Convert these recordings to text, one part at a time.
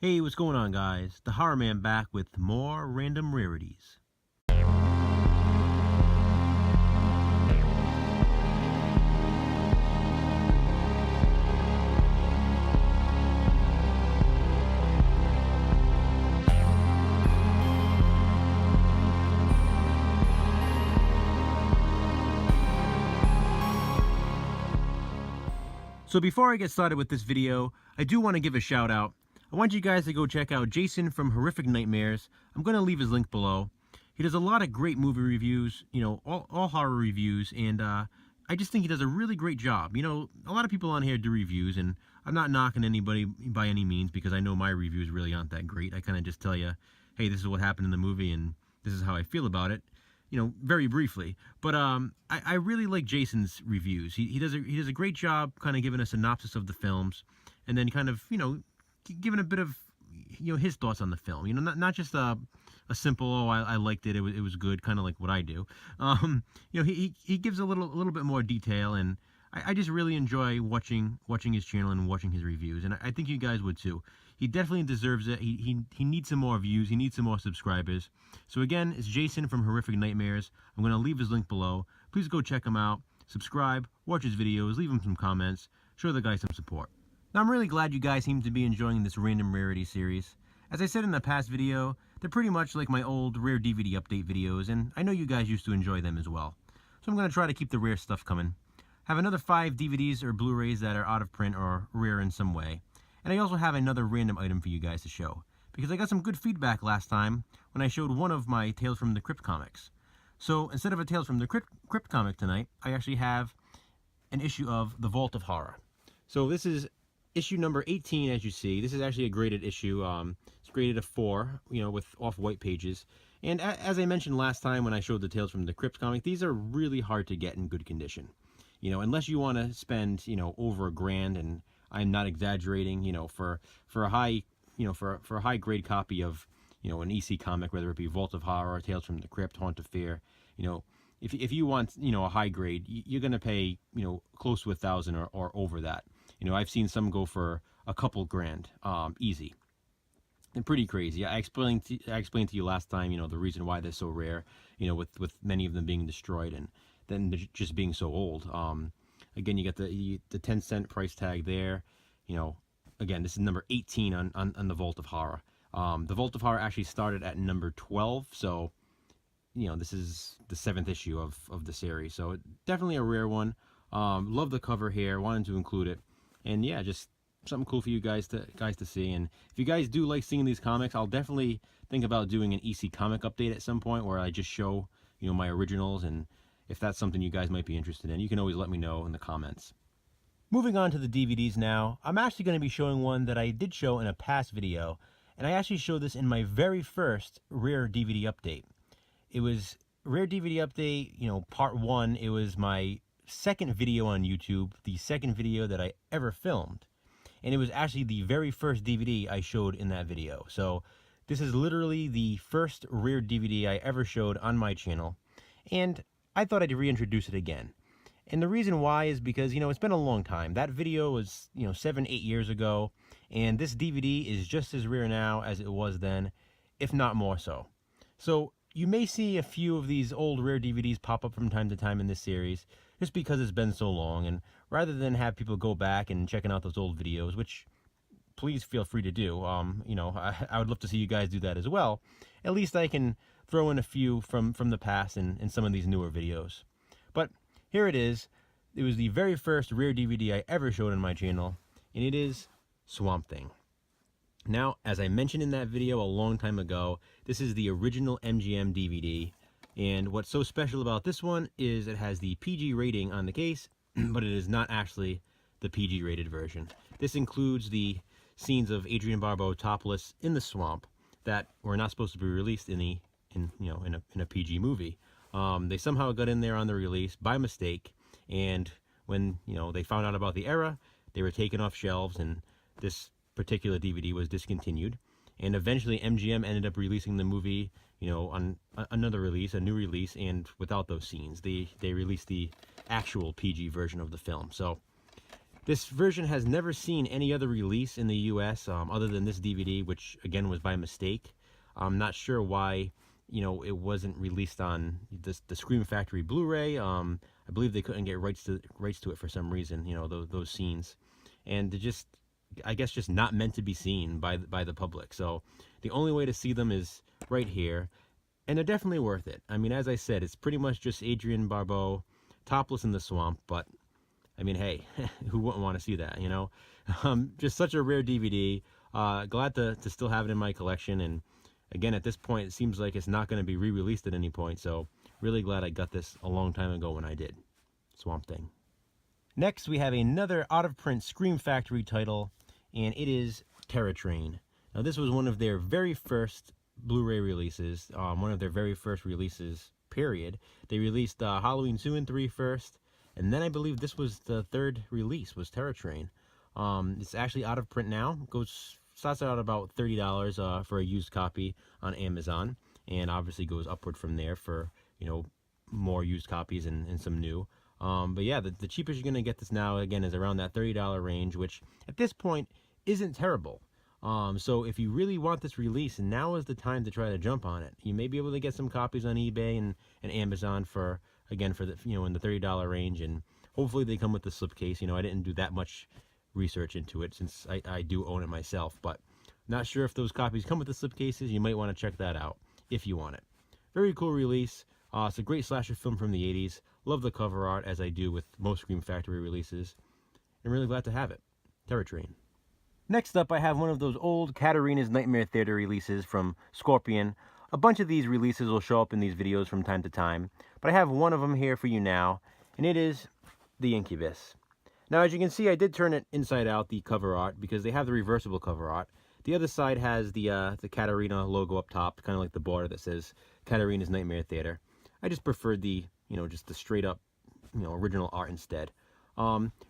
Hey, what's going on, guys? The Horror Man back with more random rarities. So before I get started with this video, I do want to give a shout out. I want you guys to go check out Jason from Horrific Nightmares. I'm going to leave his link below. He does a lot of great movie reviews, all horror reviews, and I just think he does a really great job. A lot of people on here do reviews, and I'm not knocking anybody by any means because I know my reviews really aren't that great. I kind of just tell you, hey, this is what happened in the movie, and this is how I feel about it. Very briefly. But I really like Jason's reviews. He does a great job kind of giving a synopsis of the films, and then kind of, giving a bit of, his thoughts on the film. Not just a simple, oh, I liked it, it was good, kind of like what I do. He gives a little bit more detail, and I just really enjoy watching his channel and watching his reviews, and I think you guys would too. He definitely deserves it. He needs some more views. He needs some more subscribers. So again, it's Jason from Horrific Nightmares. I'm going to leave his link below. Please go check him out. Subscribe, watch his videos, leave him some comments, show the guy some support. Now, I'm really glad you guys seem to be enjoying this random rarity series. As I said in the past video, they're pretty much like my old rare DVD update videos, and I know you guys used to enjoy them as well. So I'm going to try to keep the rare stuff coming. Have another 5 DVDs or Blu-rays that are out of print or rare in some way. And I also have another random item for you guys to show, because I got some good feedback last time when I showed one of my Tales from the Crypt comics. So instead of a Tales from the Crypt comic tonight, I actually have an issue of The Vault of Horror. So this is issue number 18, as you see. This is actually a graded issue. It's graded a 4, with off-white pages. And as I mentioned last time when I showed the Tales from the Crypt comic, these are really hard to get in good condition. Unless you want to spend, over $1,000, and I'm not exaggerating, for a high, for a high grade copy of, an EC comic, whether it be Vault of Horror, Tales from the Crypt, Haunt of Fear, if you want, a high grade, you're going to pay, close to $1,000 or over that. I've seen some go for a couple grand, easy. And pretty crazy. I explained to you last time, the reason why they're so rare, with many of them being destroyed and then just being so old. Again, you get the 10-cent price tag there. Again, this is number 18 on the Vault of Horror. The Vault of Horror actually started at number 12, so this is the 7th issue of the series. So definitely a rare one. Love the cover here. Wanted to include it, and yeah, just something cool for you guys to see. And if you guys do like seeing these comics, I'll definitely think about doing an EC comic update at some point where I just show my originals, and if that's something you guys might be interested in, you can always let me know in the comments. Moving on to the DVDs now, I'm actually going to be showing one that I did show in a past video, and I actually showed this in my very first Rare DVD update. It was Rare DVD update, part 1. It was my second video on YouTube, the second video that I ever filmed. And it was actually the very first DVD I showed in that video. So this is literally the first Rare DVD I ever showed on my channel. And I thought I'd reintroduce it again. And the reason why is because, it's been a long time. That video was, 7-8 years ago. And this DVD is just as rare now as it was then, if not more so. So you may see a few of these old rare DVDs pop up from time to time in this series, just because it's been so long. And rather than have people go back and checking out those old videos, which please feel free to do, I would love to see you guys do that as well. At least I can throw in a few from the past in some of these newer videos. But here it is. It was the very first rare DVD I ever showed on my channel, and it is Swamp Thing. Now, as I mentioned in that video a long time ago, this is the original MGM DVD, and what's so special about this one is it has the PG rating on the case, but it is not actually the PG rated version. This includes the scenes of Adrienne Barbeau topless in the swamp that were not supposed to be released in a PG movie. They somehow got in there on the release by mistake, and when they found out about the error, they were taken off shelves, and this particular DVD was discontinued. And eventually MGM ended up releasing the movie, on another release, a new release, and without those scenes. They released the actual PG version of the film. So This version has never seen any other release in the US other than this DVD, which again was by mistake. I'm not sure why, you know, it wasn't released on the Scream Factory Blu-ray. I believe they couldn't get rights to it for some reason, you know, those scenes. And they're just, I guess, just not meant to be seen by the public. So the only way to see them is right here. And they're definitely worth it. I mean, as I said, it's pretty much just Adrienne Barbeau topless in the swamp, but I mean, hey, who wouldn't want to see that, you know? Just such a rare DVD. Glad to still have it in my collection. And again, at this point, it seems like it's not going to be re-released at any point. So really glad I got this a long time ago when I did. Swamp Thing. Next, we have another out-of-print Scream Factory title, and it is Tera Train. Now, this was one of their very first Blu-ray releases, one of their very first releases, period. They released Halloween 2 and 3 first, and then I believe this was the third release, was Tera Train. It's actually out of print now. Starts out about $30 for a used copy on Amazon, and obviously goes upward from there for, you know, more used copies and some new. But yeah, the cheapest you're going to get this now, again, is around that $30 range, which at this point isn't terrible. So if you really want this release, now is the time to try to jump on it. You may be able to get some copies on eBay and Amazon for, again, for the, you know, in the $30 range, and hopefully they come with the slipcase. You know, I didn't do that much research into it since I do own it myself, but not sure if those copies come with the slipcases. You might want to check that out if you want it. Very cool release. It's a great slasher film from the 80s. Love the cover art, as I do with most Scream Factory releases. I'm really glad to have it. Tera Train. Next up, I have one of those old Katarina's Nightmare Theater releases from Scorpion. A bunch of these releases will show up in these videos from time to time, but I have one of them here for you now, and it is the Incubus. Now, as you can see, I did turn it inside out, the cover art, because they have the reversible cover art. The other side has the Katarina logo up top, kind of like the border that says Katarina's Nightmare Theater. I just preferred the, you know, just the straight up, you know, original art instead.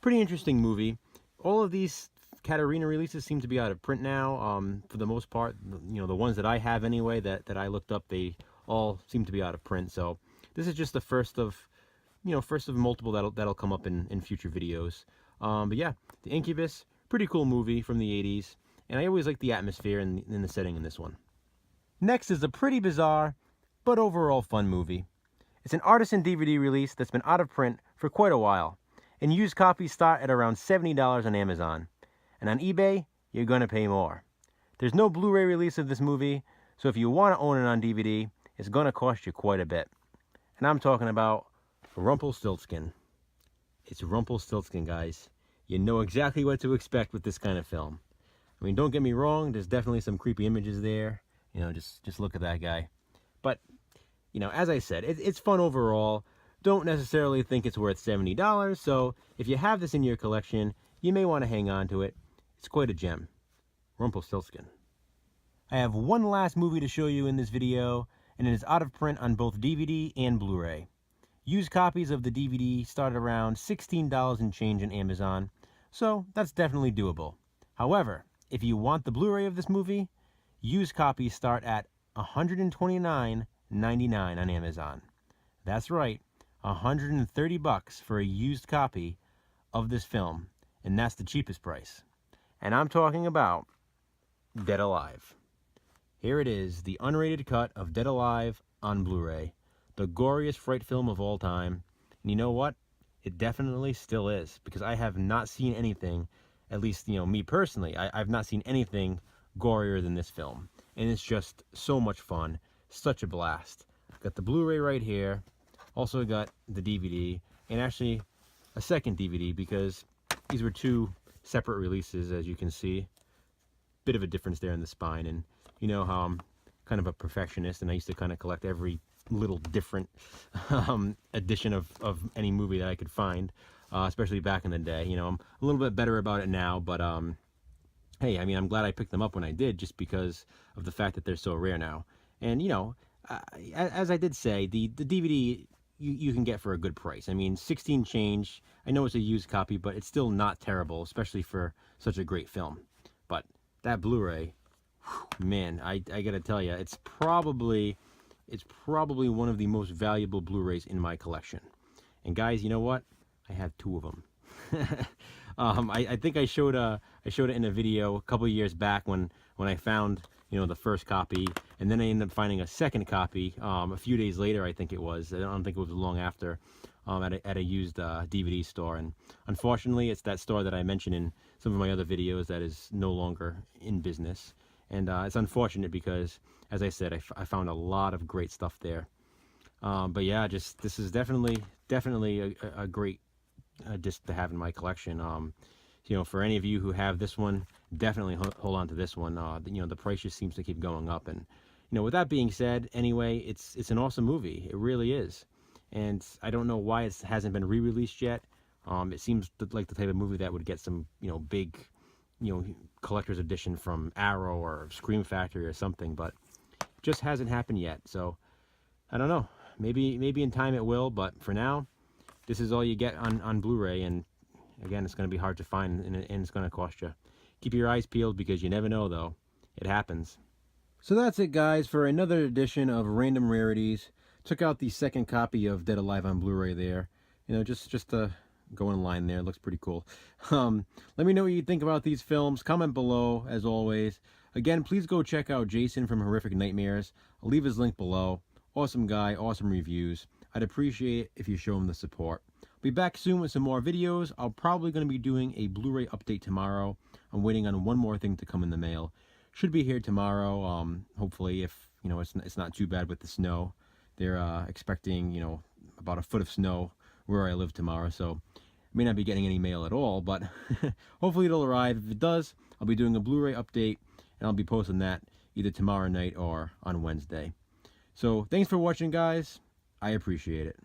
Pretty interesting movie. All of these Katarina releases seem to be out of print now, for the most part. You know, the ones that I have anyway, that I looked up, they all seem to be out of print. So this is just the first of, you know, first of multiple that'll come up in future videos. But yeah, the Incubus, pretty cool movie from the 80s, and I always like the atmosphere and the setting in this one. Next is a pretty bizarre, but overall fun movie. It's an artisan DVD release that's been out of print for quite a while, and used copies start at around $70 on Amazon. And on eBay, you're going to pay more. There's no Blu-ray release of this movie, so if you want to own it on DVD, it's going to cost you quite a bit. And I'm talking about Rumpelstiltskin. It's Rumpelstiltskin, guys. You know exactly what to expect with this kind of film. I mean, don't get me wrong, there's definitely some creepy images there. You know, just look at that guy. But, you know, as I said, it's fun overall. Don't necessarily think it's worth $70, so if you have this in your collection, you may want to hang on to it. It's quite a gem. Rumpelstiltskin. I have one last movie to show you in this video, and it is out of print on both DVD and Blu-ray. Used copies of the DVD start around $16 and change on Amazon, so that's definitely doable. However, if you want the Blu-ray of this movie, used copies start at $129.99 on Amazon. That's right, $130 for a used copy of this film, and that's the cheapest price. And I'm talking about Dead Alive. Here it is, the unrated cut of Dead Alive on Blu-ray, the goriest fright film of all time. And you know what? It definitely still is, because I have not seen anything, at least, you know, me personally, I've not seen anything gorier than this film. And it's just so much fun, such a blast. Got the Blu-ray right here, also got the DVD, and actually a second DVD, because these were two separate releases, as you can see. Bit of a difference there in the spine, and you know how I'm kind of a perfectionist, and I used to kind of collect every little different edition of any movie that I could find, especially back in the day. You know, I'm a little bit better about it now, but hey, I mean, I'm glad I picked them up when I did, just because of the fact that they're so rare now. And you know, as I did say, the DVD you can get for a good price. I mean, 16 change. I know it's a used copy, but it's still not terrible, especially for such a great film. But that Blu-ray, man, I gotta tell you, it's probably one of the most valuable Blu-rays in my collection. And guys, you know what? I have two of them. I think I showed it in a video a couple of years back when I found, you know, the first copy, and then I ended up finding a second copy a few days later. I think it was. I don't think it was long after, at a used DVD store. And unfortunately, it's that store that I mentioned in some of my other videos that is no longer in business. And it's unfortunate because, as I said, I found a lot of great stuff there. But yeah, just this is definitely a great disc to have in my collection. You know, for any of you who have this one, definitely hold on to this one. You know, the price just seems to keep going up. And you know, with that being said, anyway, it's an awesome movie. It really is. And I don't know why it hasn't been re-released yet. It seems like the type of movie that would get some, you know, big, you know, collector's edition from Arrow or Scream Factory or something, but it just hasn't happened yet. So I don't know. Maybe in time it will, but for now, this is all you get on Blu-ray, and again, it's going to be hard to find, and it's going to cost you. Keep your eyes peeled because you never know, though. It happens. So that's it, guys, for another edition of Random Rarities. Took out the second copy of Dead Alive on Blu-ray there. You know, just to go in line there. It looks pretty cool. Let me know what you think about these films. Comment below, as always. Again, please go check out Jason from Horrific Nightmares. I'll leave his link below. Awesome guy, awesome reviews. I'd appreciate it if you show him the support. I'll be back soon with some more videos. I'm probably going to be doing a Blu-ray update tomorrow. I'm waiting on one more thing to come in the mail. Should be here tomorrow. Hopefully, if you know it's not too bad with the snow. They're expecting, you know, about a foot of snow where I live tomorrow, so I may not be getting any mail at all, but hopefully it'll arrive. If it does, I'll be doing a Blu-ray update, and I'll be posting that either tomorrow night or on Wednesday. So thanks for watching, guys. I appreciate it.